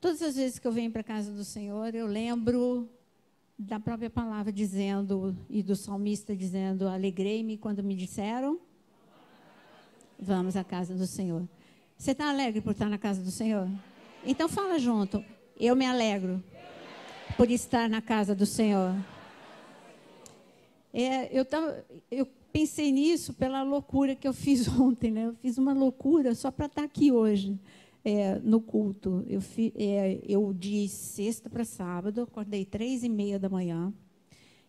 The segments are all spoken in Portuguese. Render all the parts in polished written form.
Todas as vezes que eu venho para a casa do Senhor, eu lembro da própria palavra dizendo, e do salmista dizendo, alegrei-me quando me disseram, vamos à casa do Senhor. Você está alegre por estar na casa do Senhor? Então fala junto, eu me alegro por estar na casa do Senhor. Eu pensei nisso pela loucura que eu fiz ontem, né? Eu fiz uma loucura só para estar aqui hoje. No culto, eu de sexta para sábado, acordei 3h30 da manhã,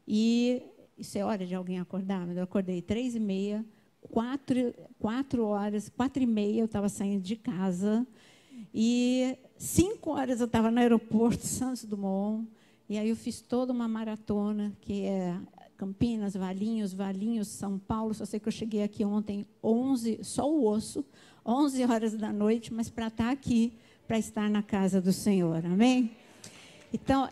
e isso é hora de alguém acordar, mas eu acordei 3h30, 4h30 eu estava saindo de casa, e 5h eu estava no aeroporto Santos Dumont, e aí eu fiz toda uma maratona, que é Campinas, Valinhos, São Paulo, só sei que eu cheguei aqui ontem, só o osso, 11h da noite, mas para estar aqui, para estar na casa do Senhor, amém? Então,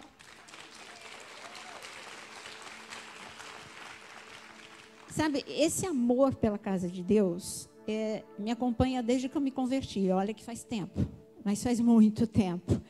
sabe, esse amor pela casa de Deus me acompanha desde que eu me converti. Olha que faz tempo, mas faz muito tempo.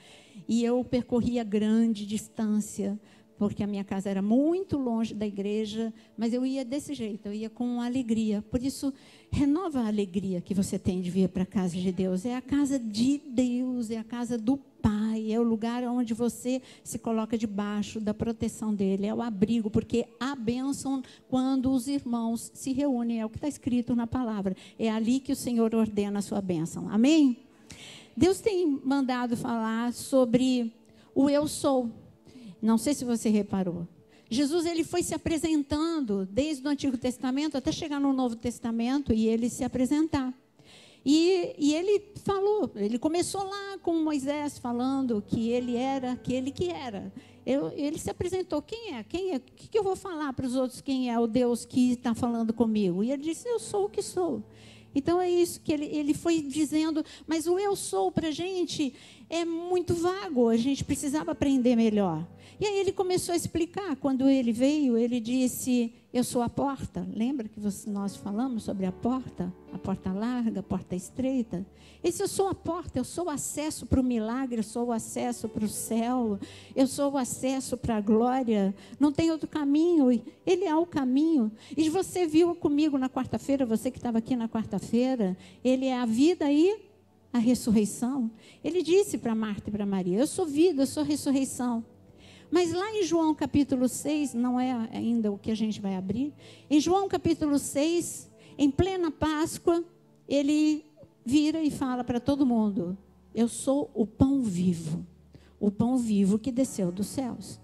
E eu percorria grande distância, porque a minha casa era muito longe da igreja, mas eu ia desse jeito, eu ia com alegria. Por isso, renova a alegria que você tem de vir para a casa de Deus. É a casa de Deus, é a casa do Pai, é o lugar onde você se coloca debaixo da proteção dele, é o abrigo, porque há bênção quando os irmãos se reúnem, é o que está escrito na palavra. É ali que o Senhor ordena a sua bênção. Amém? Deus tem mandado falar sobre o eu sou. Não sei se você reparou. Jesus, ele foi se apresentando desde o Antigo Testamento até chegar no Novo Testamento e ele se apresentar. E ele falou, ele começou lá com Moisés falando que ele era aquele que era. Ele se apresentou, quem é? O que eu vou falar para os outros quem é o Deus que está falando comigo? E ele disse, eu sou o que sou. Então é isso que ele foi dizendo, mas o eu sou para a gente é muito vago, a gente precisava aprender melhor. E aí ele começou a explicar, quando ele veio, ele disse, eu sou a porta. Lembra que nós falamos sobre a porta larga, a porta estreita? Esse eu sou a porta, eu sou o acesso para o milagre, eu sou o acesso para o céu, eu sou o acesso para a glória, não tem outro caminho, ele é o caminho. E você viu comigo na quarta-feira, você que estava aqui na quarta-feira, ele é a vida e a ressurreição. Ele disse para Marta e para Maria, eu sou vida, eu sou ressurreição. Mas lá em João capítulo 6, não é ainda o que a gente vai abrir, em João capítulo 6, em plena Páscoa, ele vira e fala para todo mundo, eu sou o pão vivo que desceu dos céus.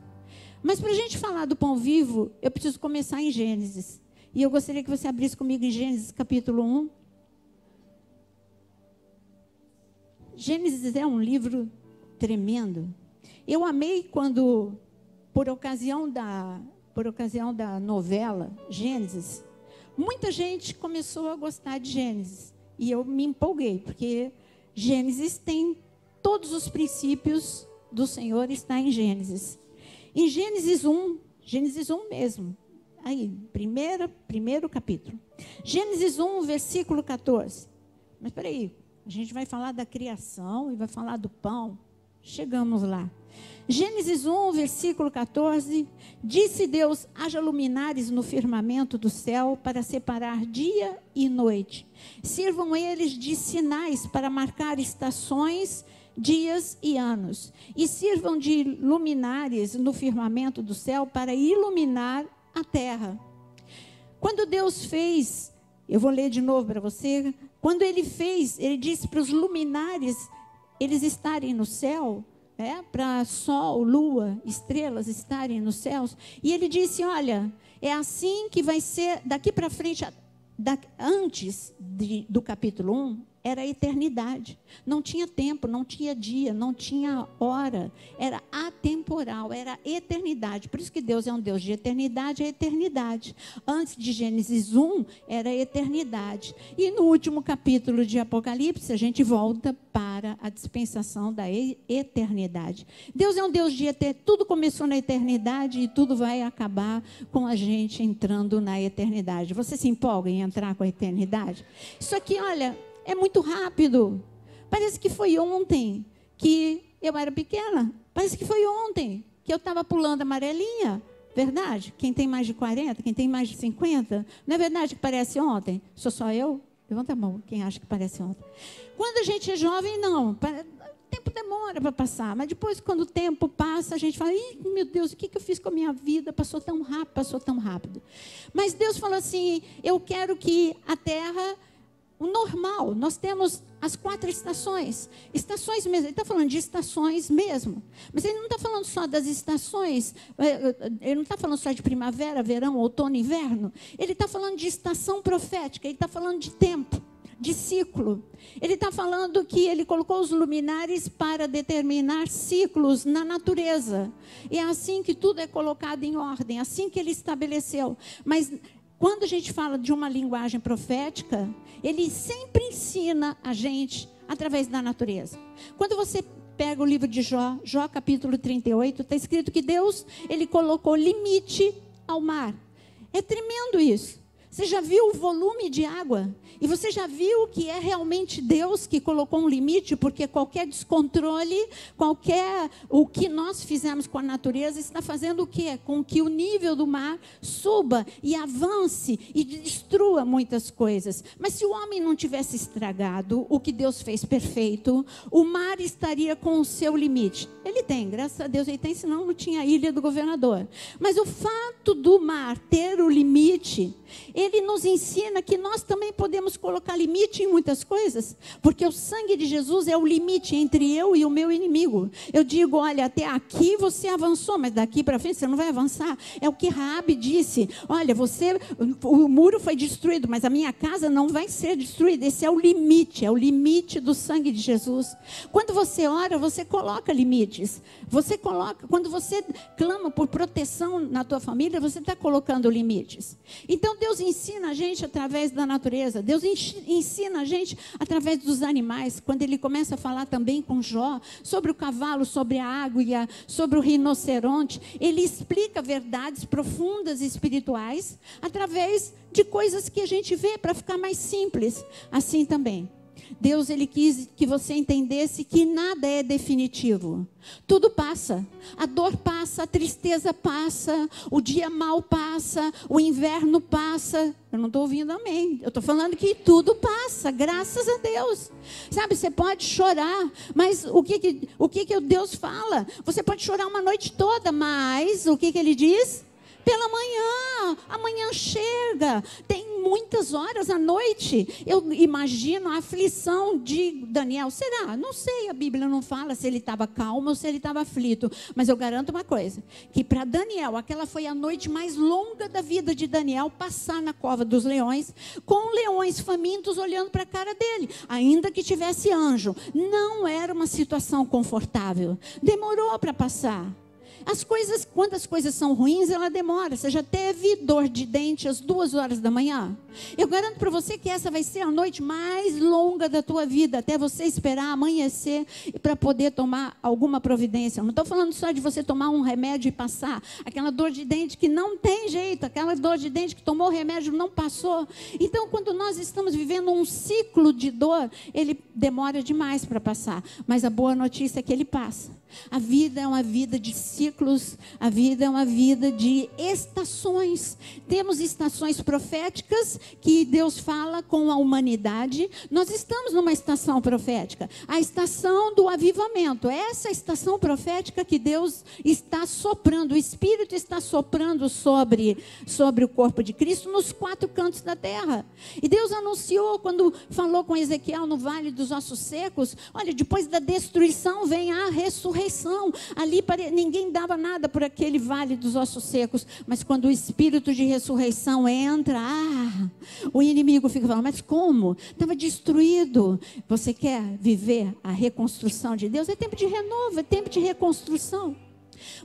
Mas para a gente falar do pão vivo, eu preciso começar em Gênesis. E eu gostaria que você abrisse comigo em Gênesis capítulo 1. Gênesis é um livro tremendo. Eu amei quando, por ocasião da novela Gênesis, muita gente começou a gostar de Gênesis. E eu me empolguei, porque Gênesis tem todos os princípios do Senhor, está em Gênesis. Em Gênesis 1 mesmo, aí, primeiro capítulo. Gênesis 1, versículo 14. Mas espera aí, a gente vai falar da criação e vai falar do pão. Chegamos lá. Gênesis 1, versículo 14, disse Deus, haja luminares no firmamento do céu para separar dia e noite. Sirvam eles de sinais para marcar estações, dias e anos. E sirvam de luminares no firmamento do céu para iluminar a terra. Quando Deus fez, eu vou ler de novo para você, quando ele fez, ele disse para os luminares, eles estarem no céu, para sol, lua, estrelas estarem nos céus. E ele disse, olha, é assim que vai ser daqui para frente, antes do capítulo 1, era a eternidade. Não tinha tempo, não tinha dia, não tinha hora. Era atemporal, era eternidade. Por isso que Deus é um Deus de eternidade, é eternidade. Antes de Gênesis 1, era eternidade. E no último capítulo de Apocalipse, a gente volta para a dispensação da eternidade. Deus é um Deus de eternidade. Tudo começou na eternidade e tudo vai acabar com a gente entrando na eternidade. Você se empolga em entrar com a eternidade? Isso aqui, olha, é muito rápido. Parece que foi ontem que Eu era pequena, parece que foi ontem que eu estava pulando amarelinha. Verdade? Quem tem mais de 40, quem tem mais de 50, não é verdade que parece ontem? Sou só eu? Levanta a mão, quem acha que parece ontem. Quando a gente é jovem, não. O tempo demora para passar, mas depois, quando o tempo passa, a gente fala, ih, meu Deus, o que eu fiz com a minha vida? Passou tão rápido, passou tão rápido. Mas Deus falou assim, eu quero que a terra, o normal, nós temos as 4 estações mesmo, ele está falando de estações mesmo, mas ele não está falando só das estações, ele não está falando só de primavera, verão, outono, inverno, ele está falando de estação profética, ele está falando de tempo, de ciclo. Ele está falando que ele colocou os luminares para determinar ciclos na natureza. E é assim que tudo é colocado em ordem, assim que ele estabeleceu. Mas quando a gente fala de uma linguagem profética, ele sempre ensina a gente através da natureza. Quando você pega o livro de Jó, Jó capítulo 38, está escrito que Deus, ele colocou limite ao mar. É tremendo isso. Você já viu o volume de água? E você já viu que é realmente Deus que colocou um limite? Porque qualquer descontrole, o que nós fizemos com a natureza está fazendo o quê? Com que o nível do mar suba e avance e destrua muitas coisas. Mas se o homem não tivesse estragado o que Deus fez perfeito, o mar estaria com o seu limite. Ele tem, graças a Deus ele tem, senão não tinha a ilha do governador. Mas o fato do mar ter o limite, ele nos ensina que nós também podemos colocar limite em muitas coisas, porque o sangue de Jesus é o limite entre eu e o meu inimigo. Eu digo, olha, até aqui você avançou, mas daqui para frente você não vai avançar. É o que Raabe disse, olha, o muro foi destruído, mas a minha casa não vai ser destruída. Esse é o limite do sangue de Jesus. Quando você ora, você coloca limites. Quando você clama por proteção na tua família, você está colocando limites. Então Deus ensina a gente através da natureza, Deus ensina a gente através dos animais, quando ele começa a falar também com Jó, sobre o cavalo, sobre a águia, sobre o rinoceronte, ele explica verdades profundas e espirituais, através de coisas que a gente vê, para ficar mais simples, assim também. Deus, ele quis que você entendesse que nada é definitivo. Tudo passa. A dor passa, a tristeza passa, o dia mau passa, o inverno passa. Eu não estou ouvindo amém. Eu estou falando que tudo passa, graças a Deus. Sabe, você pode chorar, mas o que Deus fala? Você pode chorar uma noite toda, mas o que ele diz? Pela manhã, amanhã chega, tem muitas horas à noite. Eu imagino a aflição de Daniel. Será? Não sei, a Bíblia não fala se ele estava calmo ou se ele estava aflito. Mas eu garanto uma coisa, que para Daniel, aquela foi a noite mais longa da vida de Daniel, passar na cova dos leões, com leões famintos olhando para a cara dele. Ainda que tivesse anjo, não era uma situação confortável. Demorou para passar. Quando as coisas são ruins, ela demora. Você já teve dor de dente às 2 horas da manhã? Eu garanto para você que essa vai ser a noite mais longa da tua vida, até você esperar amanhecer para poder tomar alguma providência. Eu não estou falando só de você tomar um remédio e passar. Aquela dor de dente que não tem jeito, aquela dor de dente que tomou o remédio não passou. Então, quando nós estamos vivendo um ciclo de dor, ele demora demais para passar. Mas a boa notícia é que ele passa. A vida é uma vida de ciclos, a vida é uma vida de estações. Temos estações proféticas que Deus fala com a humanidade. Nós estamos numa estação profética, a estação do avivamento. Essa estação profética que Deus está soprando, o Espírito está soprando sobre o corpo de Cristo nos 4 cantos da terra. E Deus anunciou quando falou com Ezequiel no Vale dos Ossos Secos, olha, depois da destruição vem a ressurreição. Ali ninguém dava nada por aquele vale dos ossos secos, mas quando o espírito de ressurreição entra, o inimigo fica falando, mas como? Estava destruído. Você quer viver a reconstrução de Deus? É tempo de renovo, é tempo de reconstrução.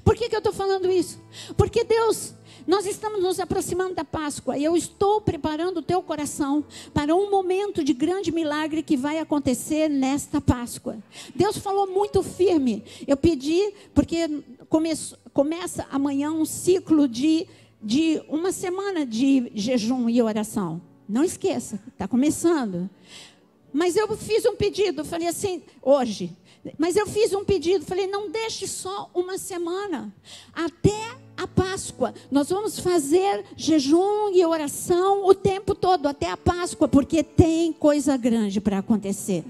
Por que eu estou falando isso? Porque Deus, nós estamos nos aproximando da Páscoa e eu estou preparando o teu coração para um momento de grande milagre que vai acontecer nesta Páscoa. Deus falou muito firme. Eu pedi, porque começa amanhã um ciclo de uma semana de jejum e oração. Não esqueça, está começando. Mas eu fiz um pedido, falei assim, hoje, Mas eu fiz um pedido, falei, não deixe só uma semana, até a Páscoa. Nós vamos fazer jejum e oração o tempo todo, até a Páscoa, porque tem coisa grande para acontecer.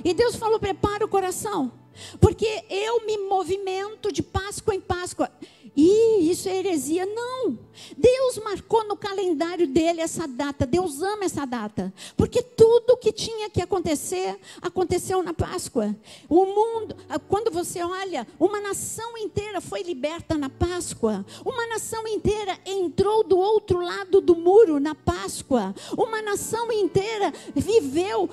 E Deus falou, prepara o coração, porque eu me movimento de Páscoa em Páscoa. E isso é heresia? Não. Deus marcou no calendário dele essa data. Deus ama essa data. Porque tudo que tinha que acontecer, aconteceu na Páscoa. O mundo, quando você olha, uma nação inteira foi liberta na Páscoa. Uma nação inteira entrou do outro lado do muro na Páscoa. Uma nação inteira viveu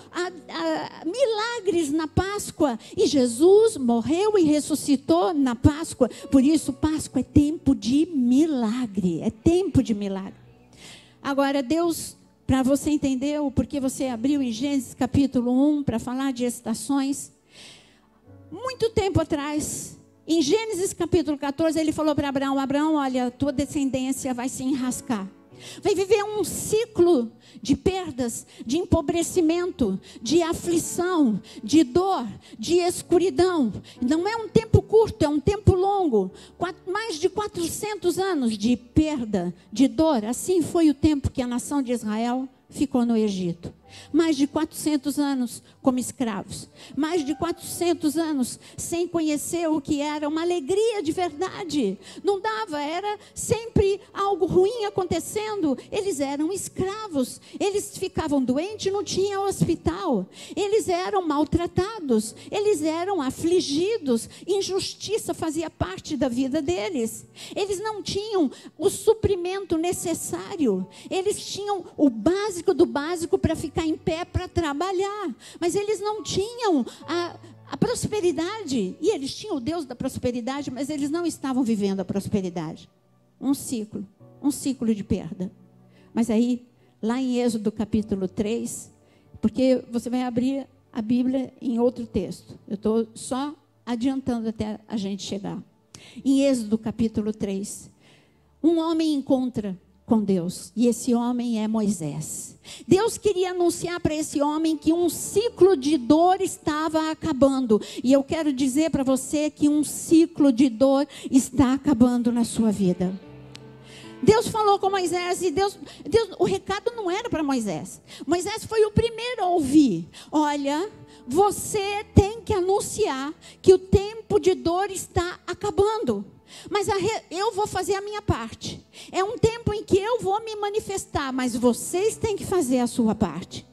milagres na Páscoa. E Jesus morreu e ressuscitou na Páscoa. Por isso, Páscoa é tempo de milagre, é tempo de milagre. Agora, Deus, para você entender o porquê você abriu em Gênesis capítulo 1 para falar de estações, muito tempo atrás, em Gênesis capítulo 14, ele falou para Abraão, Abraão, olha, tua descendência vai se enrascar. Vai viver um ciclo de perdas, de empobrecimento, de aflição, de dor, de escuridão. Não é um tempo curto, é um tempo longo. Mais de 400 anos de perda, de dor. Assim foi o tempo que a nação de Israel ficou no Egito. Mais de 400 anos como escravos. Mais de 400 anos sem conhecer o que era uma alegria de verdade. Não dava, era sempre algo ruim acontecendo. Eles eram escravos. Eles ficavam doentes, não tinha hospital. Eles eram maltratados. Eles eram afligidos. Injustiça fazia parte da vida deles. Eles não tinham o suprimento necessário. Eles tinham o básico do básico para ficar em pé para trabalhar, mas eles não tinham a prosperidade, e eles tinham o Deus da prosperidade, mas eles não estavam vivendo a prosperidade. Um ciclo de perda. Mas aí, lá em Êxodo capítulo 3, porque você vai abrir a Bíblia em outro texto, eu estou só adiantando até a gente chegar. Em Êxodo capítulo 3, um homem encontra com Deus, e esse homem é Moisés. Deus queria anunciar para esse homem que um ciclo de dor estava acabando, e eu quero dizer para você que um ciclo de dor está acabando na sua vida. Deus falou com Moisés, e Deus, o recado não era para Moisés. Moisés foi o primeiro a ouvir. Olha, você tem que anunciar que o tempo de dor está acabando. Mas eu vou fazer a minha parte. É um tempo em que eu vou me manifestar, mas vocês têm que fazer a sua parte.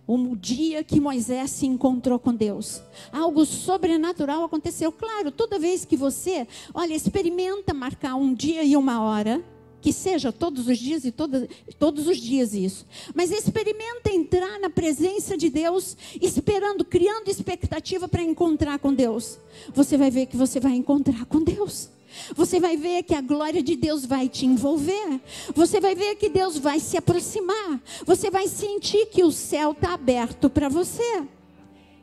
O dia que Moisés se encontrou com Deus, algo sobrenatural aconteceu. Claro, toda vez que você, experimenta marcar um dia e uma hora, que seja todos os dias e todos os dias isso. Mas experimenta entrar na presença de Deus, criando expectativa para encontrar com Deus. Você vai ver que você vai encontrar com Deus. Você vai ver que a glória de Deus vai te envolver. Você vai ver que Deus vai se aproximar. Você vai sentir que o céu está aberto para você.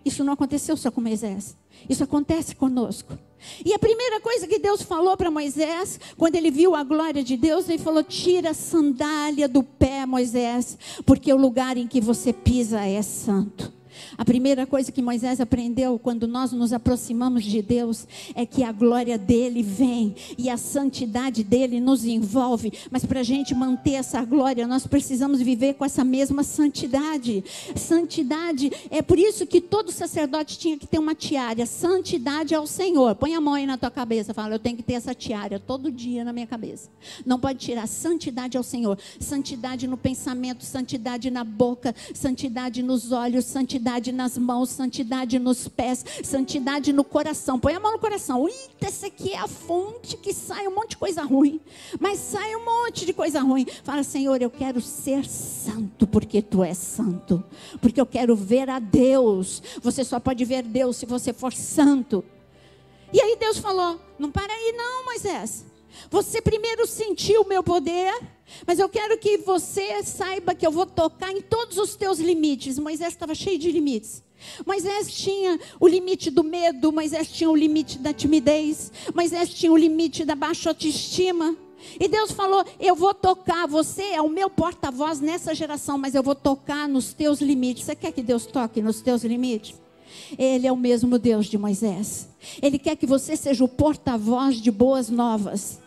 Isso não aconteceu só com Moisés. Isso acontece conosco. E a primeira coisa que Deus falou para Moisés, quando ele viu a glória de Deus, ele falou: tira a sandália do pé, Moisés, porque o lugar em que você pisa é santo. A primeira coisa que Moisés aprendeu quando nós nos aproximamos de Deus é que a glória dele vem e a santidade dele nos envolve. Mas para a gente manter essa glória, nós precisamos viver com essa mesma santidade. Santidade, é por isso que todo sacerdote tinha que ter uma tiara. Santidade ao Senhor. Põe a mão aí na tua cabeça, fala: eu tenho que ter essa tiara todo dia na minha cabeça. Não pode tirar. Santidade ao Senhor. Santidade no pensamento, santidade na boca, santidade nos olhos, santidade nas mãos, santidade nos pés, santidade no coração. Põe a mão no coração. Eita, essa aqui é a fonte que sai um monte de coisa ruim. Mas sai um monte de coisa ruim. Fala: Senhor, eu quero ser santo porque tu és santo. Porque eu quero ver a Deus. Você só pode ver Deus se você for santo. E aí Deus falou: não para aí não, Moisés. Você primeiro sentiu o meu poder, mas eu quero que você saiba que eu vou tocar em todos os teus limites. Moisés estava cheio de limites. Moisés tinha o limite do medo, Moisés tinha o limite da timidez, Moisés tinha o limite da baixa autoestima. E Deus falou: eu vou tocar, você é o meu porta-voz nessa geração, mas eu vou tocar nos teus limites. Você quer que Deus toque nos teus limites? Ele é o mesmo Deus de Moisés. Ele quer que você seja o porta-voz de boas novas.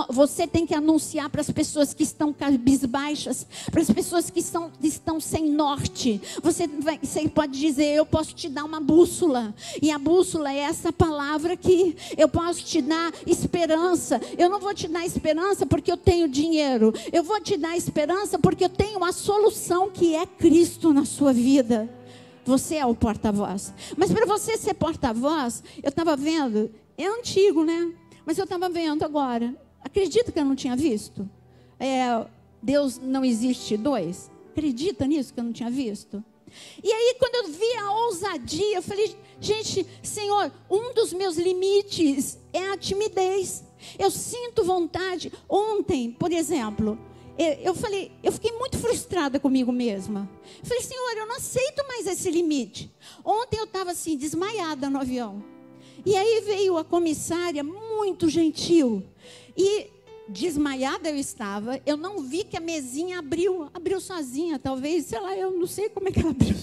Você tem que anunciar para as pessoas que estão cabisbaixas, para as pessoas que estão sem norte. Você pode dizer: eu posso te dar uma bússola, e a bússola é essa palavra aqui. Eu posso te dar esperança. Eu não vou te dar esperança porque eu tenho dinheiro, eu vou te dar esperança porque eu tenho a solução, que é Cristo na sua vida. Você é o porta-voz. Mas para você ser porta-voz, eu estava vendo, é antigo, né? Mas eu estava vendo agora. Acredita que eu não tinha visto? Deus não existe dois? Acredita nisso que eu não tinha visto? E aí, quando eu vi a ousadia, eu falei: gente, Senhor, um dos meus limites é a timidez. Eu sinto vontade. Ontem, por exemplo, eu fiquei muito frustrada comigo mesma. Eu falei: Senhor, eu não aceito mais esse limite. Ontem eu estava assim, desmaiada no avião. E aí veio a comissária, muito gentil. E desmaiada eu estava. Eu não vi que a mesinha abriu sozinha, talvez, sei lá, eu não sei como é que ela abriu.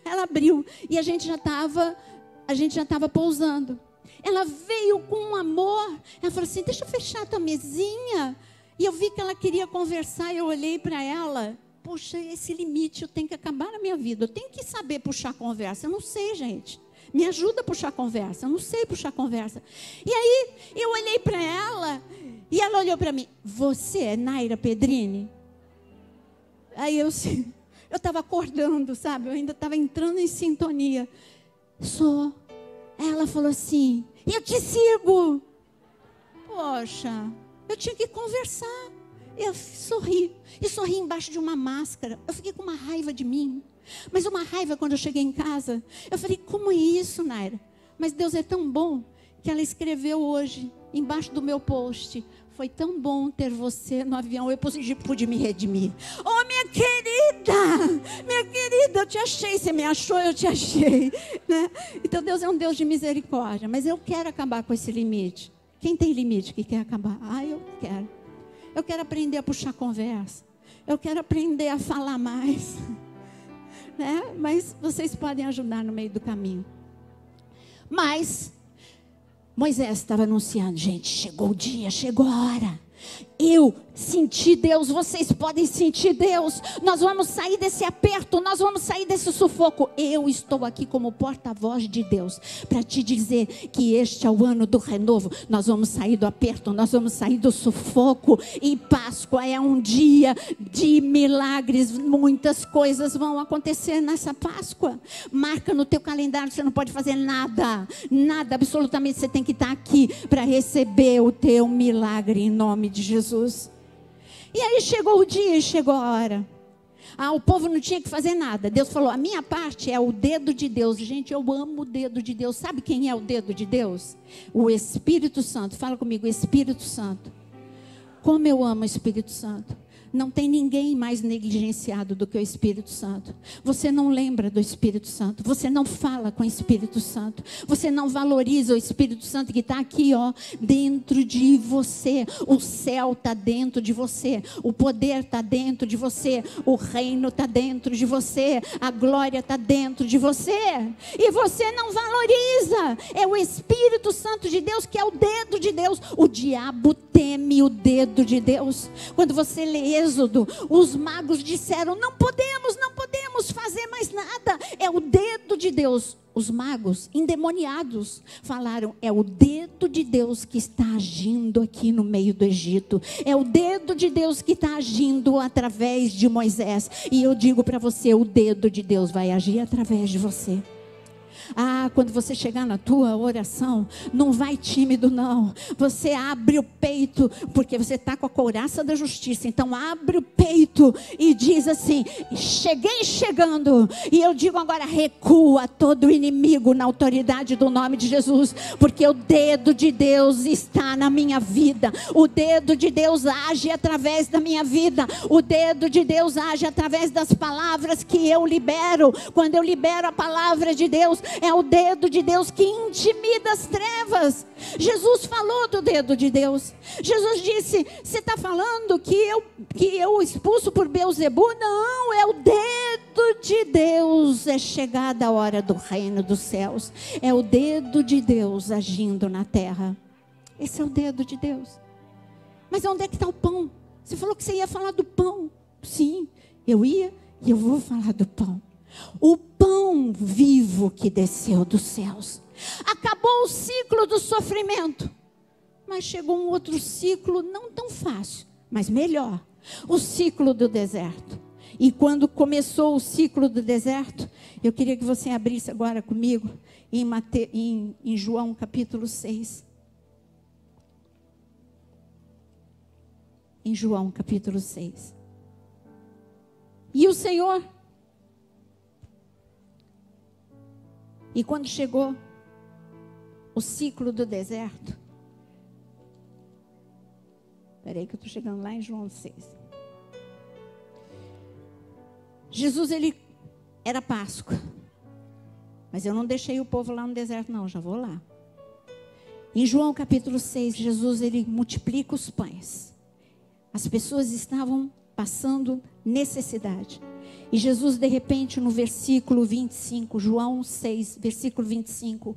Ela abriu e a gente já estava pousando. Ela veio com um amor. Ela falou assim: deixa eu fechar a tua mesinha. E eu vi que ela queria conversar. Eu olhei para ela: puxa, esse limite eu tenho que acabar na minha vida. Eu tenho que saber puxar conversa. Eu não sei, gente. Me ajuda a puxar conversa. Eu não sei puxar conversa. E aí, eu olhei para ela e ela olhou para mim: você é Naira Pedrini? Aí eu estava acordando, sabe? Eu ainda estava entrando em sintonia. Sou. Ela falou assim: eu te sigo. Poxa, eu tinha que conversar. Eu sorri. E sorri embaixo de uma máscara. Eu fiquei com uma raiva de mim. Mas uma raiva quando eu cheguei em casa. Eu falei: como é isso, Naira? Mas Deus é tão bom que ela escreveu hoje, embaixo do meu post: foi tão bom ter você no avião, eu pude me redimir. Oh, minha querida, eu te achei, você me achou, eu te achei, né? Então Deus é um Deus de misericórdia, mas eu quero acabar com esse limite. Quem tem limite que quer acabar? Eu quero aprender a puxar conversa, eu quero aprender a falar mais, né? Mas vocês podem ajudar no meio do caminho. Mas Moisés estava anunciando: gente, chegou o dia, chegou a hora. Eu senti Deus, vocês podem sentir Deus. Nós vamos sair desse aperto, nós vamos sair desse sufoco. Eu estou aqui como porta-voz de Deus para te dizer que este é o ano do renovo. Nós vamos sair do aperto, nós vamos sair do sufoco. E Páscoa é um dia de milagres. Muitas coisas vão acontecer nessa Páscoa. Marca no teu calendário, você não pode fazer nada, absolutamente. Você tem que estar aqui para receber o teu milagre em nome de Jesus. E aí chegou o dia e chegou a hora. O povo não tinha que fazer nada. Deus falou: a minha parte é o dedo de Deus. Gente, eu amo o dedo de Deus. Sabe quem é o dedo de Deus? O Espírito Santo. Fala comigo: Espírito Santo. Como eu amo o Espírito Santo. Não tem ninguém mais negligenciado do que o Espírito Santo. Você não lembra do Espírito Santo. Você não fala com o Espírito Santo. Você não valoriza o Espírito Santo que está aqui, dentro de você. O céu está dentro de você. O poder está dentro de você. O reino está dentro de você. A glória está dentro de você. E você não valoriza. É o Espírito Santo de Deus que é o dedo de Deus. O diabo teme o dedo de Deus. Quando você lê Êxodo, os magos disseram: não podemos fazer mais nada. É o dedo de Deus. Os magos endemoniados falaram: é o dedo de Deus que está agindo aqui no meio do Egito. É o dedo de Deus que está agindo através de Moisés. E eu digo para você: o dedo de Deus vai agir através de você. Quando você chegar na tua oração, não vai tímido não. Você abre o peito, porque você está com a couraça da justiça. Então abre o peito e diz assim: cheguei chegando. E eu digo agora: recua todo inimigo na autoridade do nome de Jesus. Porque o dedo de Deus está na minha vida. O dedo de Deus age através da minha vida. O dedo de Deus age através das palavras que eu libero. Quando eu libero a palavra de Deus, É o dedo de Deus que intimida as trevas. Jesus falou do dedo de Deus. Jesus disse: você está falando que eu expulso por Beelzebu? Não, é o dedo de Deus. É chegada a hora do reino dos céus. É o dedo de Deus agindo na terra. Esse é o dedo de Deus. Mas onde é que está o pão? Você falou que você ia falar do pão. Sim, eu ia e eu vou falar do pão. O pão vivo que desceu dos céus. Acabou o ciclo do sofrimento. Mas chegou um outro ciclo, não tão fácil, mas melhor. O ciclo do deserto. E quando começou o ciclo do deserto, eu queria que você abrisse agora comigo em João capítulo 6. Em João capítulo 6. E o Senhor, e quando chegou o ciclo do deserto, espera aí que eu estou chegando lá em João 6. Jesus, ele era Páscoa, mas eu não deixei o povo lá no deserto não, já vou lá. Em João capítulo 6, Jesus, ele multiplica os pães. As pessoas estavam passando necessidade. E Jesus, de repente, no versículo 25, João 6, versículo 25,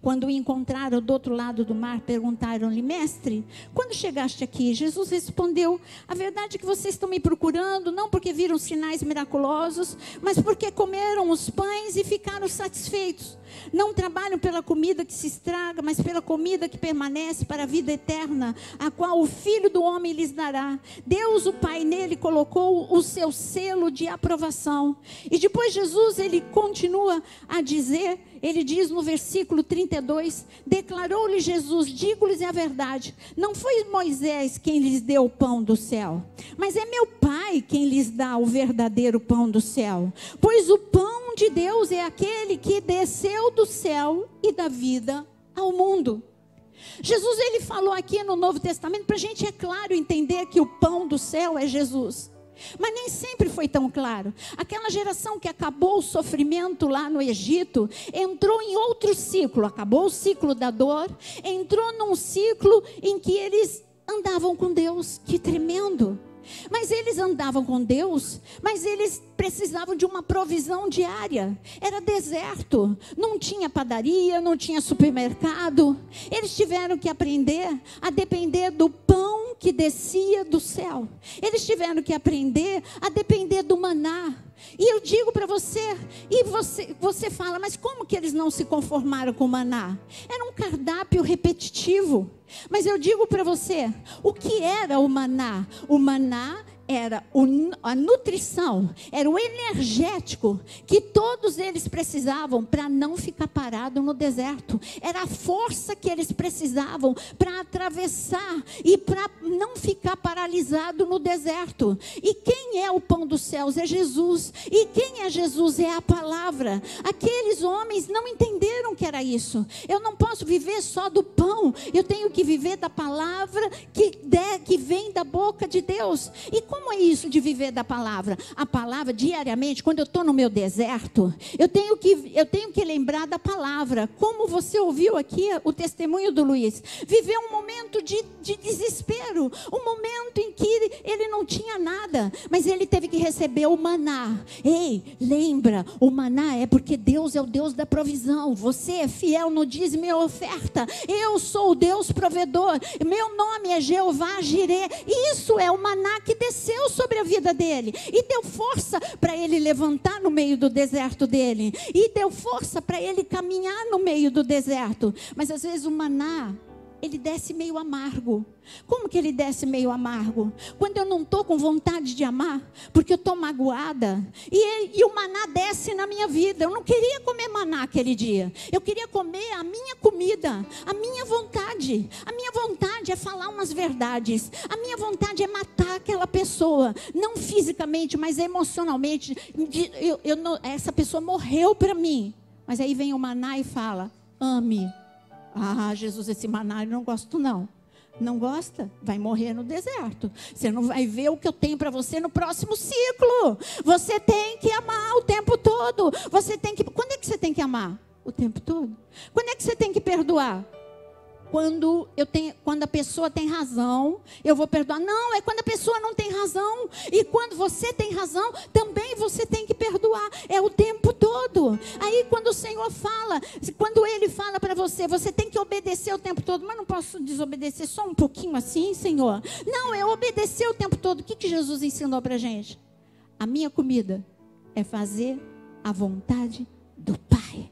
quando o encontraram do outro lado do mar, perguntaram-lhe: mestre, quando chegaste aqui? Jesus respondeu: a verdade é que vocês estão me procurando, não porque viram sinais miraculosos, mas porque comeram os pães e ficaram satisfeitos. Não trabalham pela comida que se estraga, mas pela comida que permanece para a vida eterna, a qual o Filho do Homem lhes dará. Deus, o Pai, nele colocou o seu selo de aprovação. E depois Jesus, ele continua a dizer, ele diz no versículo 32, declarou-lhe Jesus: digo-lhes a verdade, não foi Moisés quem lhes deu o pão do céu, mas é meu Pai quem lhes dá o verdadeiro pão do céu. Pois o pão de Deus é aquele que desceu do céu e dá vida ao mundo. Jesus, ele falou aqui no Novo Testamento, para a gente, é claro, entender que o pão do céu é Jesus. Mas nem sempre foi tão claro. Aquela geração que acabou o sofrimento lá no Egito, entrou em outro ciclo. Acabou o ciclo da dor, entrou num ciclo em que eles andavam com Deus. Que tremendo! Mas eles andavam com Deus, mas eles precisavam de uma provisão diária. Era deserto, não tinha padaria, não tinha supermercado. Eles tiveram que aprender a depender do pão que descia do céu. Eles tiveram que aprender a depender do maná. E eu digo para você, e você fala, mas como que eles não se conformaram com o maná? Era um cardápio repetitivo. Mas eu digo para você, o que era o maná? O maná era a nutrição, era o energético que todos eles precisavam para não ficar parado no deserto. Era a força que eles precisavam para atravessar e para não ficar paralisado no deserto. E quem é o pão dos céus? É Jesus. E quem é Jesus? É a palavra. Aqueles homens não entenderam que era isso. Eu não posso viver só do pão, eu tenho que viver da palavra que vem da boca de Deus. E como é isso de viver da palavra? A palavra diariamente, quando eu estou no meu deserto, eu tenho que lembrar da palavra. Como você ouviu aqui o testemunho do Luiz, viveu um momento de desespero, um momento em que ele não tinha nada, mas ele teve que receber o maná. Ei, lembra, o maná é porque Deus é o Deus da provisão. Você é fiel no dízimo e oferta. Eu sou o Deus provedor, meu nome é Jeová Jireh. Isso é o maná que desceu sobre a vida dele e deu força para ele levantar no meio do deserto dele, e deu força para ele caminhar no meio do deserto. Mas às vezes o maná, ele desce meio amargo. Como que ele desce meio amargo? Quando eu não estou com vontade de amar, porque eu estou magoada, e o maná desce na minha vida. Eu não queria comer maná aquele dia, eu queria comer a minha comida, a minha vontade. A minha vontade é falar umas verdades, a minha vontade é matar aquela pessoa, não fisicamente, mas emocionalmente. Essa pessoa morreu para mim, mas aí vem o maná e fala: ame. Ah, Jesus, esse maná eu não gosto não. Não gosta? Vai morrer no deserto. Você não vai ver o que eu tenho para você no próximo ciclo. Você tem que amar o tempo todo. Você tem que... Quando é que você tem que amar? O tempo todo. Quando é que você tem que perdoar? Quando a pessoa tem razão, eu vou perdoar. Não, é quando a pessoa não tem razão. E quando você tem razão, também você tem que perdoar. É o tempo todo. Aí quando o Senhor fala, quando Ele fala para você, você tem que obedecer o tempo todo. Mas não posso desobedecer só um pouquinho assim, Senhor? Não, é obedecer o tempo todo. O que Jesus ensinou para a gente? A minha comida é fazer a vontade do Pai.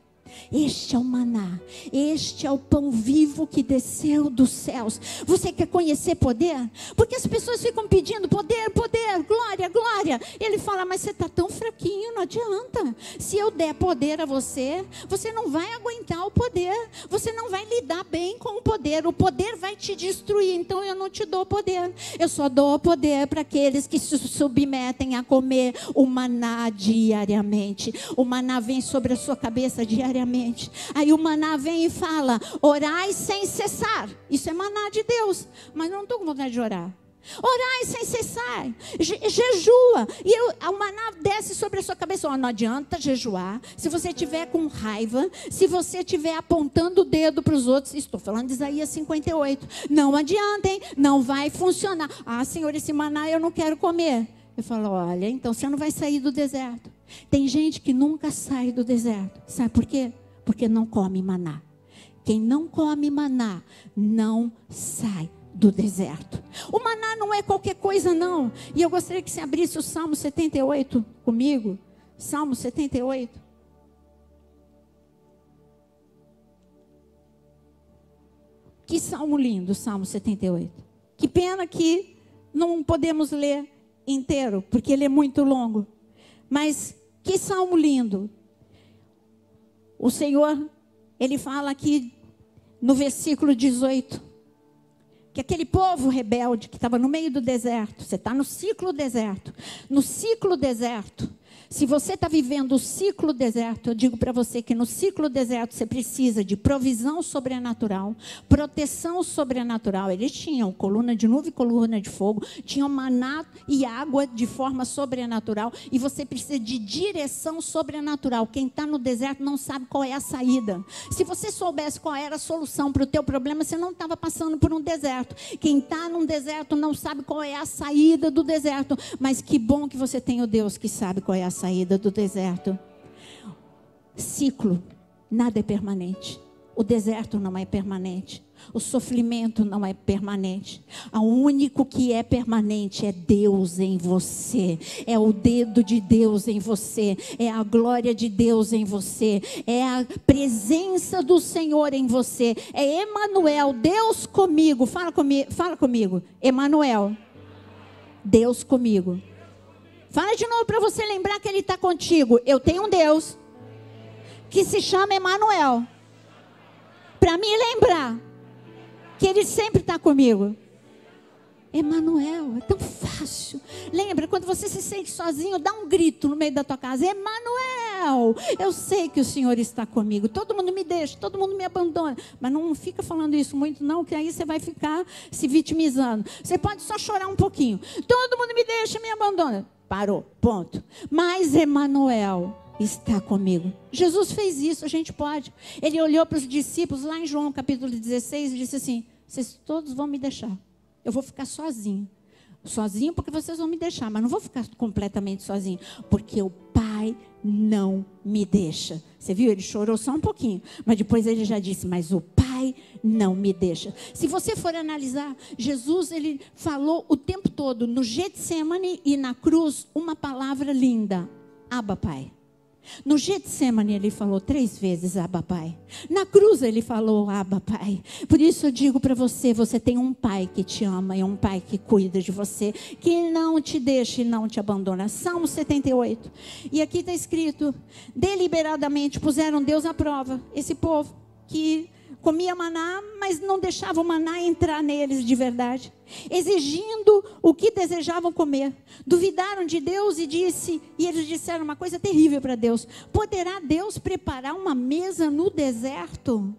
Este é o maná, este é o pão vivo que desceu dos céus. Você quer conhecer poder? Porque as pessoas ficam pedindo poder, poder, glória, glória. Ele fala, mas você está tão fraquinho, não adianta. Se eu der poder a você, você não vai aguentar o poder. Você não vai lidar bem com o poder vai te destruir. Então eu não te dou poder. Eu só dou poder para aqueles que se submetem a comer o maná diariamente. O maná vem sobre a sua cabeça diariamente. Aí o maná vem e fala, orai sem cessar. Isso é maná de Deus, mas não estou com vontade de orar. Orai sem cessar, jejua. E o maná desce sobre a sua cabeça. Não adianta jejuar se você estiver com raiva, se você estiver apontando o dedo para os outros. Estou falando de Isaías 58. Não adianta, hein? Não vai funcionar. Ah, Senhor, esse maná eu não quero comer. Eu falo, olha, então você não vai sair do deserto. Tem gente que nunca sai do deserto. Sabe por quê? Porque não come maná. Quem não come maná não sai do deserto. O maná não é qualquer coisa, não. E eu gostaria que você abrisse o Salmo 78 comigo. Salmo 78. Que salmo lindo, Salmo 78. Que pena que não podemos ler inteiro, porque ele é muito longo. Mas que salmo lindo. O Senhor, Ele fala aqui no versículo 18, que aquele povo rebelde que estava no meio do deserto, você está no ciclo deserto. No ciclo deserto, se você está vivendo o ciclo deserto, eu digo para você que no ciclo deserto você precisa de provisão sobrenatural, proteção sobrenatural. Eles tinham coluna de nuvem e coluna de fogo, tinham maná e água de forma sobrenatural, e você precisa de direção sobrenatural. Quem está no deserto não sabe qual é a saída. Se você soubesse qual era a solução para o teu problema, você não estava passando por um deserto. Quem está num deserto não sabe qual é a saída do deserto, mas que bom que você tem o Deus que sabe qual é a saída do deserto. Ciclo, nada é permanente. O deserto não é permanente. O sofrimento não é permanente. O único que é permanente é Deus em você. É o dedo de Deus em você. É a glória de Deus em você. É a presença do Senhor em você. É Emanuel, Deus comigo. Fala comigo. Emanuel, Deus comigo. Fala de novo para você lembrar que Ele está contigo. Eu tenho um Deus que se chama Emanuel. Para me lembrar que Ele sempre está comigo. Emanuel, é tão fácil. Lembra, quando você se sente sozinho, dá um grito no meio da tua casa. Emanuel, eu sei que o Senhor está comigo. Todo mundo me deixa, todo mundo me abandona. Mas não fica falando isso muito não, que aí você vai ficar se vitimizando. Você pode só chorar um pouquinho. Todo mundo me deixa, me abandona. Parou, ponto. Mas Emanuel está comigo. Jesus fez isso, a gente pode. Ele olhou para os discípulos lá em João capítulo 16 e disse assim: vocês todos vão me deixar. Eu vou ficar sozinho. Sozinho porque vocês vão me deixar, mas não vou ficar completamente sozinho, porque o Pai não me deixa. Você viu? Ele chorou só um pouquinho, mas depois ele já disse: mas o Pai não me deixa. Se você for analisar, Jesus, ele falou o tempo todo no Getsemane e na cruz uma palavra linda: Abba, Pai. No Getsemane ele falou 3 vezes Abba, Pai. Na cruz ele falou Abba, Pai. Por isso eu digo para você, você tem um Pai que te ama e um Pai que cuida de você, que não te deixa e não te abandona. Salmo 78. E aqui está escrito: deliberadamente puseram Deus à prova. Esse povo que comia maná, mas não deixava o maná entrar neles de verdade, exigindo o que desejavam comer. Duvidaram de Deus e eles disseram uma coisa terrível para Deus: poderá Deus preparar uma mesa no deserto?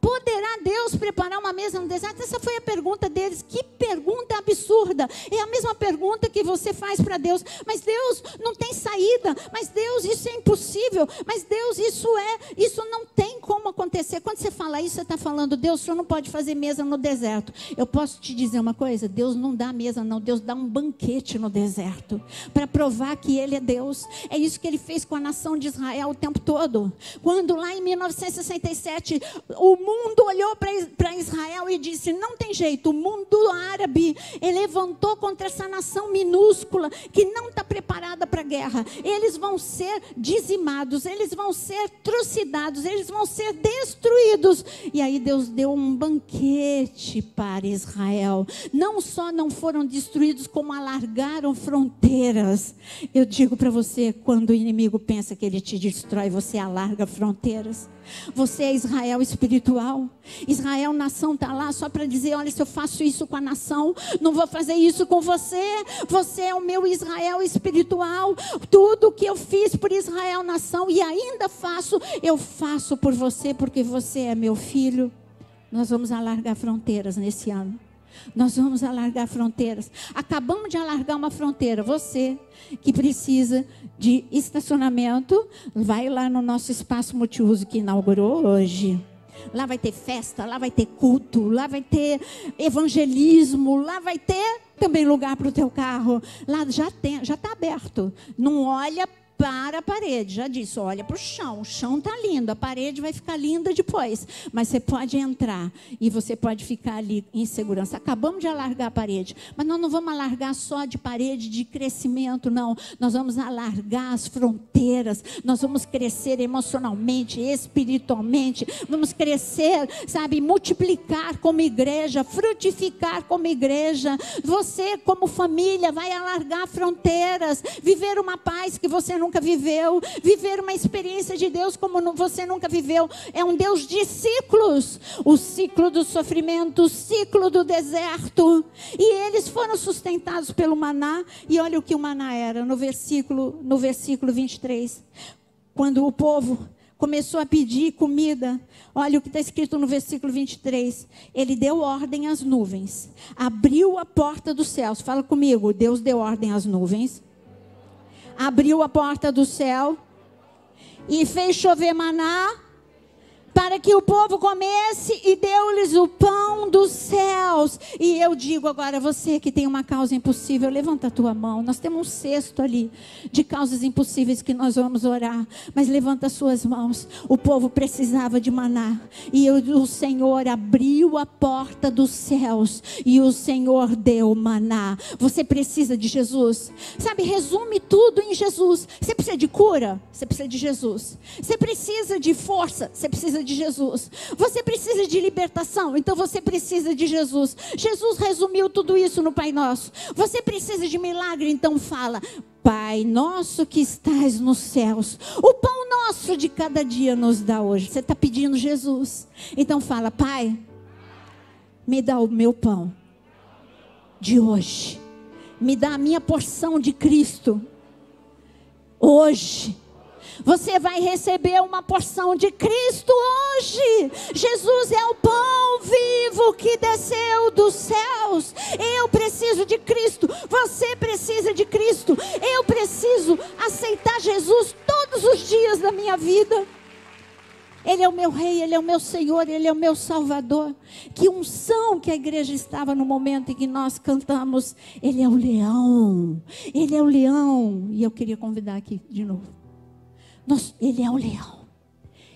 Poderá Deus preparar uma mesa no deserto? Essa foi a pergunta deles. Que pergunta absurda. É a mesma pergunta que você faz para Deus. Mas Deus, não tem saída. Mas Deus, isso é impossível. Mas Deus, isso não tem como acontecer. Quando você fala isso, você está falando, Deus, o Senhor não pode fazer mesa no deserto. Eu posso te dizer uma coisa? Deus não dá mesa não. Deus dá um banquete no deserto. Para provar que Ele é Deus. É isso que Ele fez com a nação de Israel o tempo todo. Quando lá em 1967, o mundo olhou para Israel e disse, não tem jeito, o mundo árabe levantou contra essa nação minúscula, que não está preparada para a guerra. Eles vão ser dizimados, eles vão ser trucidados, eles vão ser destruídos. E aí Deus deu um banquete para Israel. Não só não foram destruídos, como alargaram fronteiras. Eu digo para você, quando o inimigo pensa que ele te destrói, você alarga fronteiras. Você é Israel espiritual. Israel nação está lá só para dizer, olha, se eu faço isso com a nação, não vou fazer isso com você. Você é o meu Israel espiritual. Tudo que eu fiz por Israel nação e ainda faço, eu faço por você, porque você é meu filho. Nós vamos alargar fronteiras nesse ano. Nós vamos alargar fronteiras. Acabamos de alargar uma fronteira. Você que precisa de estacionamento, vai lá no nosso espaço multiuso que inaugurou hoje. Lá vai ter festa, lá vai ter culto, lá vai ter evangelismo, lá vai ter também lugar para o teu carro. Lá já está aberto. Não olha para a parede, já disse, olha para o chão está lindo, a parede vai ficar linda depois, mas você pode entrar e você pode ficar ali em segurança. Acabamos de alargar a parede, mas nós não vamos alargar só de parede de crescimento, não, nós vamos alargar as fronteiras, nós vamos crescer emocionalmente, espiritualmente, vamos crescer, sabe, multiplicar como igreja, frutificar como igreja. Você como família vai alargar fronteiras, viver uma paz que você nunca viveu, viver uma experiência de Deus como você nunca viveu. É um Deus de ciclos, o ciclo do sofrimento, o ciclo do deserto, e eles foram sustentados pelo maná. E olha o que o maná era no versículo 23, quando o povo começou a pedir comida, olha o que está escrito no versículo 23, ele deu ordem às nuvens, abriu a porta dos céus. Fala comigo, Deus deu ordem às nuvens, abriu a porta do céu e fez chover maná para que o povo comesse, e deu-lhes o pão dos céus. E eu digo agora, você que tem uma causa impossível, levanta a tua mão. Nós temos um cesto ali de causas impossíveis que nós vamos orar, mas levanta as suas mãos. O povo precisava de maná, e o Senhor abriu a porta dos céus, e o Senhor deu maná. Você precisa de Jesus, sabe, resume tudo em Jesus. Você precisa de cura? Você precisa de Jesus. Você precisa de força? Você precisa de Jesus. Você precisa de libertação? Então você precisa de Jesus. Jesus resumiu tudo isso no Pai Nosso. Você precisa de milagre? Então fala: Pai nosso que estás nos céus, o pão nosso de cada dia nos dá hoje. Você está pedindo Jesus? Então fala: Pai, me dá o meu pão de hoje, me dá a minha porção de Cristo hoje. Você vai receber uma porção de Cristo hoje. Jesus é o pão vivo que desceu dos céus. Eu preciso de Cristo. Você precisa de Cristo. Eu preciso aceitar Jesus todos os dias da minha vida. Ele é o meu rei, Ele é o meu Senhor, Ele é o meu Salvador. Que unção que a igreja estava no momento em que nós cantamos. Ele é o leão, Ele é o leão. E eu queria convidar aqui de novo. Ele é o leão,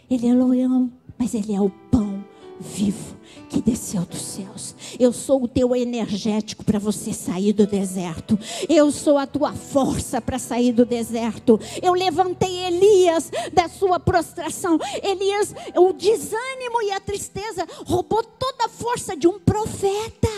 Ele é o leão, mas Ele é o pão vivo que desceu dos céus. Eu sou o teu energético para você sair do deserto. Eu sou a tua força para sair do deserto. Eu levantei Elias da sua prostração. Elias, o desânimo e a tristeza roubou toda a força de um profeta.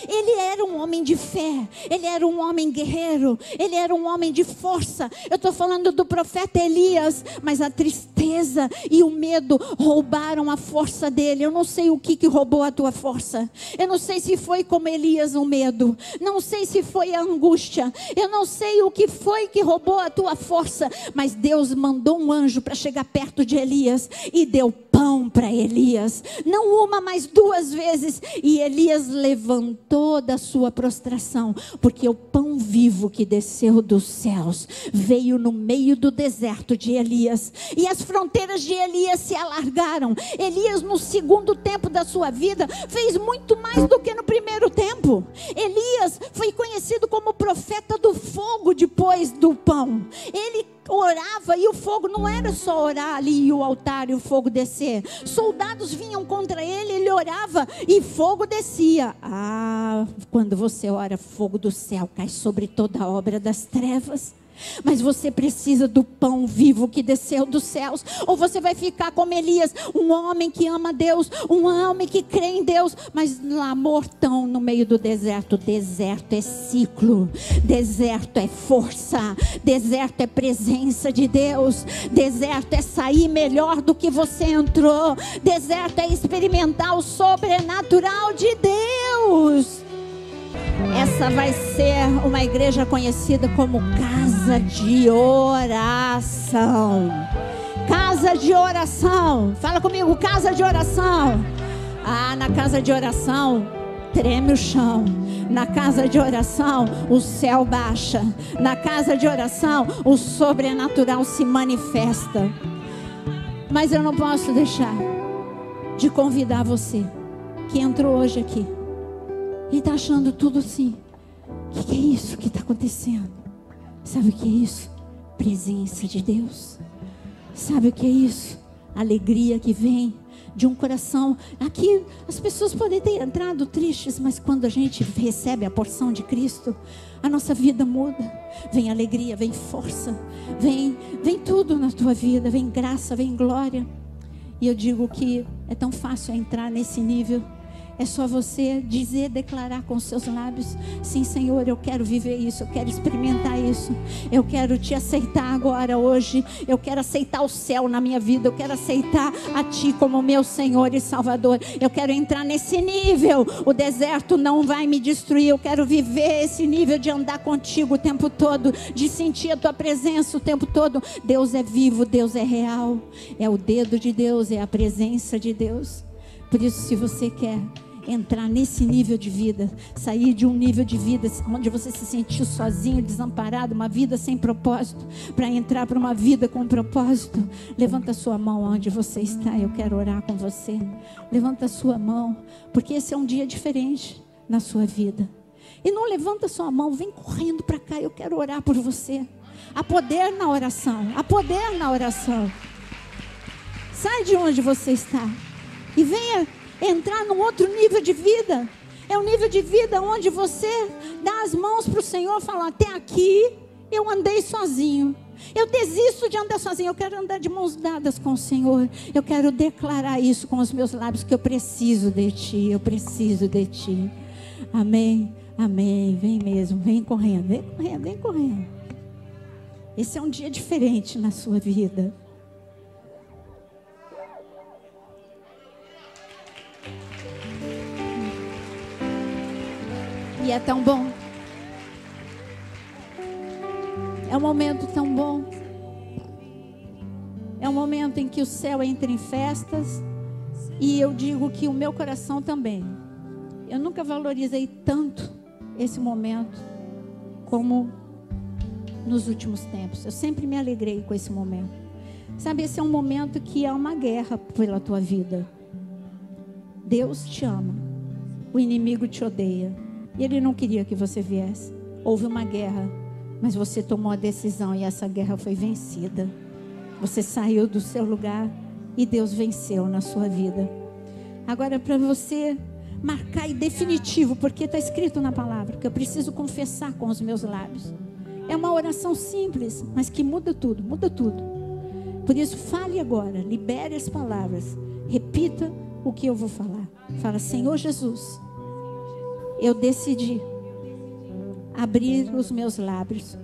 Ele era um homem de fé, ele era um homem guerreiro, ele era um homem de força. Eu estou falando do profeta Elias, mas a tristeza e o medo roubaram a força dele. Eu não sei o que roubou a tua força. Eu não sei se foi como Elias o medo, não sei se foi a angústia, eu não sei o que foi que roubou a tua força, mas Deus mandou um anjo para chegar perto de Elias e deu pão pão para Elias, não uma, mas 2 vezes, e Elias levantou da sua prostração, porque o pão vivo que desceu dos céus veio no meio do deserto de Elias, e as fronteiras de Elias se alargaram. Elias, no segundo tempo da sua vida, fez muito mais do que no primeiro tempo. Elias foi conhecido como profeta do fogo depois do pão. Ele orava, e o fogo não era só orar ali e o altar e o fogo descer. Soldados vinham contra ele, ele orava e fogo descia. Quando você ora, fogo do céu cai sobre toda a obra das trevas. Mas você precisa do pão vivo que desceu dos céus, ou você vai ficar como Elias, um homem que ama Deus, um homem que crê em Deus, mas lá mortão no meio do deserto. Deserto é ciclo, deserto é força, deserto é presença de Deus, deserto é sair melhor do que você entrou, deserto é experimentar o sobrenatural de Deus. Essa vai ser uma igreja conhecida como casa de oração. Casa de oração. Fala comigo, casa de oração. Na casa de oração treme o chão. Na casa de oração o céu baixa. Na casa de oração o sobrenatural se manifesta. Mas eu não posso deixar de convidar você que entrou hoje aqui e está achando tudo assim. O que é isso que está acontecendo? Sabe o que é isso? Presença de Deus. Sabe o que é isso? Alegria que vem de um coração. Aqui as pessoas podem ter entrado tristes, mas quando a gente recebe a porção de Cristo, a nossa vida muda. Vem alegria, vem força, vem tudo na tua vida, vem graça, vem glória. E eu digo que é tão fácil entrar nesse nível. É só você dizer, declarar com os seus lábios: sim, Senhor, eu quero viver isso, eu quero experimentar isso, eu quero te aceitar agora, hoje. Eu quero aceitar o céu na minha vida, eu quero aceitar a Ti como meu Senhor e Salvador. Eu quero entrar nesse nível. O deserto não vai me destruir. Eu quero viver esse nível de andar contigo o tempo todo, de sentir a Tua presença o tempo todo. Deus é vivo, Deus é real, é o dedo de Deus, é a presença de Deus. Por isso, se você quer entrar nesse nível de vida, sair de um nível de vida onde você se sentiu sozinho, desamparado, uma vida sem propósito, para entrar para uma vida com propósito, levanta a sua mão onde você está. Eu quero orar com você. Levanta a sua mão, porque esse é um dia diferente na sua vida. E não levanta a sua mão, vem correndo para cá, eu quero orar por você. Há poder na oração, há poder na oração. Sai de onde você está e venha entrar num outro nível de vida. É um nível de vida onde você dá as mãos para o Senhor e fala: até aqui eu andei sozinho, eu desisto de andar sozinho, eu quero andar de mãos dadas com o Senhor. Eu quero declarar isso com os meus lábios, que eu preciso de Ti, eu preciso de Ti. Amém, amém. Vem mesmo, vem correndo, vem correndo, vem correndo. Esse é um dia diferente na sua vida. E é tão bom. É um momento tão bom. É um momento em que o céu entra em festas. E eu digo que o meu coração também. Eu nunca valorizei tanto esse momento como nos últimos tempos. Eu sempre me alegrei com esse momento. Sabe, esse é um momento que há uma guerra pela tua vida. Deus te ama. O inimigo te odeia. E Ele não queria que você viesse. Houve uma guerra, mas você tomou a decisão e essa guerra foi vencida. Você saiu do seu lugar e Deus venceu na sua vida. Agora, para você marcar e definitivo, porque está escrito na palavra que eu preciso confessar com os meus lábios. É uma oração simples, mas que muda tudo, muda tudo. Por isso, fale agora, libere as palavras, repita o que eu vou falar. Fala: Senhor Jesus, eu decidi abrir os meus lábios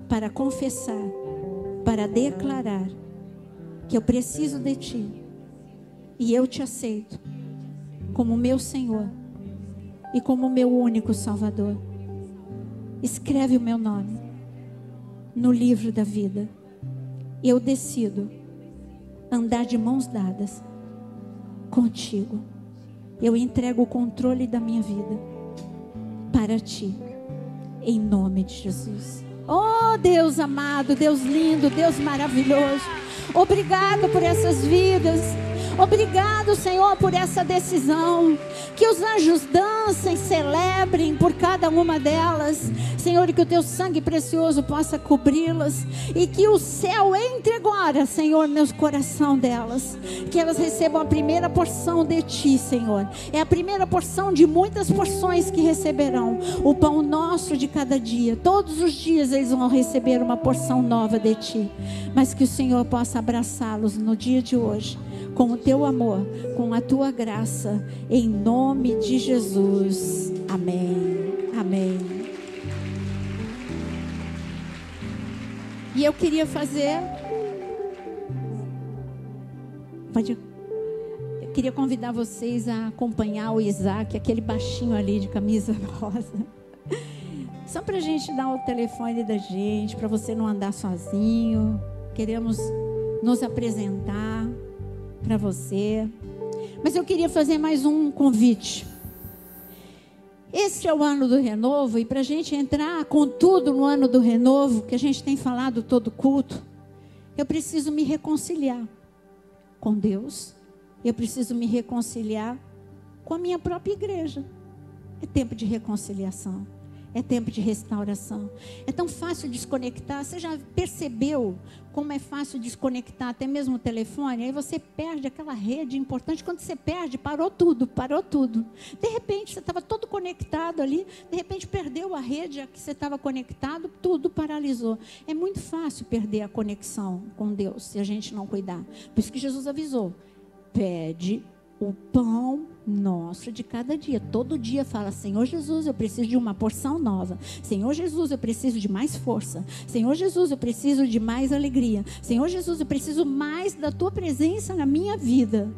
para confessar, para declarar que eu preciso de Ti e eu Te aceito como meu Senhor e como meu único Salvador. Escreve o meu nome no livro da vida. Eu decido andar de mãos dadas contigo. Eu entrego o controle da minha vida para ti, em nome de Jesus. Oh Deus amado, Deus lindo, Deus maravilhoso, obrigado por essas vidas. Obrigado, Senhor, por essa decisão. Que os anjos dancem, celebrem por cada uma delas, Senhor, e que o teu sangue precioso possa cobri-las, e que o céu entre agora, Senhor, no coração delas, que elas recebam a primeira porção de ti, Senhor. É a primeira porção de muitas porções que receberão. O pão nosso de cada dia, todos os dias eles vão receber uma porção nova de ti, mas que o Senhor possa abraçá-los no dia de hoje com o teu amor, com a tua graça, em nome de Jesus. Amém. Amém. E eu queria fazer... Eu queria convidar vocês a acompanhar o Isaac, aquele baixinho ali de camisa rosa. Só para a gente dar o telefone da gente, para você não andar sozinho. Queremos nos apresentar para você. Mas eu queria fazer mais um convite. Esse é o ano do renovo, e para a gente entrar com tudo no ano do renovo, que a gente tem falado todo culto, eu preciso me reconciliar com Deus. Eu preciso me reconciliar com a minha própria igreja. É tempo de reconciliação. É tempo de restauração. É tão fácil desconectar. Você já percebeu como é fácil desconectar até mesmo o telefone? Aí você perde aquela rede importante. Quando você perde, parou tudo, parou tudo. De repente, você estava todo conectado ali. De repente, perdeu a rede a que você estava conectado. Tudo paralisou. É muito fácil perder a conexão com Deus se a gente não cuidar. Por isso que Jesus avisou. Pede o pão nosso de cada dia. Todo dia fala: Senhor Jesus, eu preciso de uma porção nova. Senhor Jesus, eu preciso de mais força. Senhor Jesus, eu preciso de mais alegria. Senhor Jesus, eu preciso mais da tua presença na minha vida.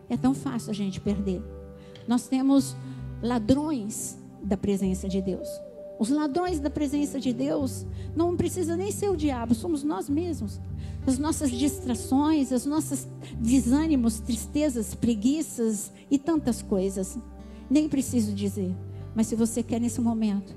É tão fácil a gente perder. Nós temos ladrões da presença de Deus. Os ladrões da presença de Deus não precisa nem ser o diabo, somos nós mesmos. As nossas distrações, os nossos desânimos, tristezas, preguiças e tantas coisas. Nem preciso dizer. Mas se você quer nesse momento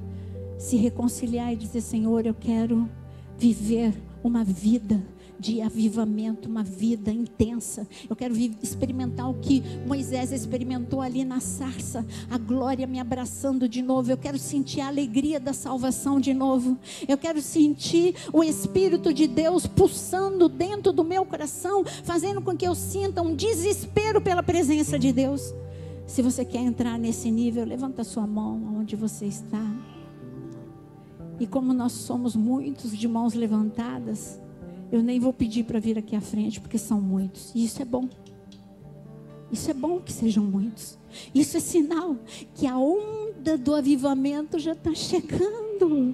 se reconciliar e dizer: Senhor, eu quero viver uma vida de avivamento, uma vida intensa. Eu quero experimentar o que Moisés experimentou ali na sarça, a glória me abraçando de novo. Eu quero sentir a alegria da salvação de novo. Eu quero sentir o Espírito de Deus pulsando dentro do meu coração, fazendo com que eu sinta um desespero pela presença de Deus. Se você quer entrar nesse nível, levanta a sua mão onde você está. E como nós somos muitos de mãos levantadas, eu nem vou pedir para vir aqui à frente, porque são muitos. E isso é bom. Isso é bom que sejam muitos. Isso é sinal que a onda do avivamento já está chegando.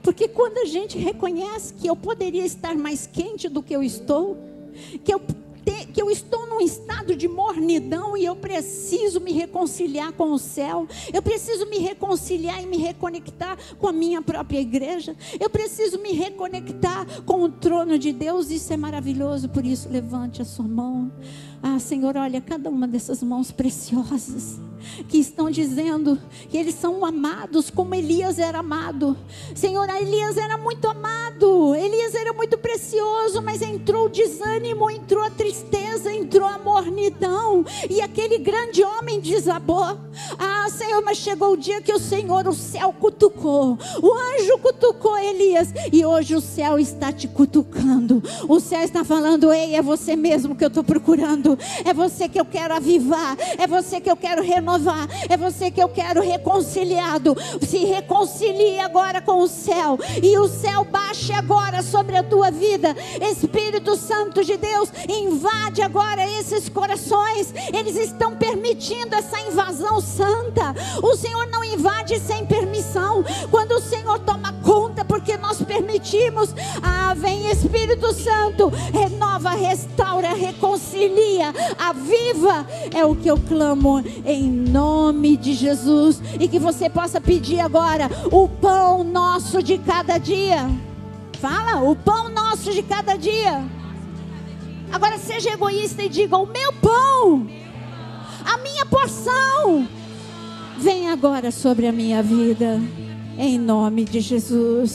Porque quando a gente reconhece que eu poderia estar mais quente do que eu estou, que eu estou num estado de mornidão e eu preciso me reconciliar com o céu, eu preciso me reconciliar e me reconectar com a minha própria igreja, eu preciso me reconectar com o trono de Deus. Isso é maravilhoso. Por isso, levante a sua mão. Ah, Senhor, olha cada uma dessas mãos preciosas que estão dizendo que eles são amados como Elias era amado. Senhor, Elias era muito amado, Elias era muito precioso, mas entrou o desânimo, entrou a tristeza, entrou a mornidão, e aquele grande homem desabou. Ah, Senhor, mas chegou o dia que o Senhor, o céu cutucou, o anjo cutucou Elias, e hoje o céu está te cutucando. O céu está falando: ei, é você mesmo que eu estou procurando, é você que eu quero avivar, é você que eu quero renovar, é você que eu quero reconciliado. Se reconcilie agora com o céu, e o céu baixe agora sobre a tua vida. Espírito Santo de Deus, invade agora esses corações. Eles estão permitindo essa invasão santa. O Senhor não invade sem permissão. Quando o Senhor toma conta, porque nós permitimos. Ah, vem Espírito Santo, renova, restaura, reconcilia, aviva. É o que eu clamo em nome de Jesus. E que você possa pedir agora o pão nosso de cada dia. Fala: o pão nosso de cada dia. Agora seja egoísta e diga: o meu pão, a minha porção, vem agora sobre a minha vida, em nome de Jesus.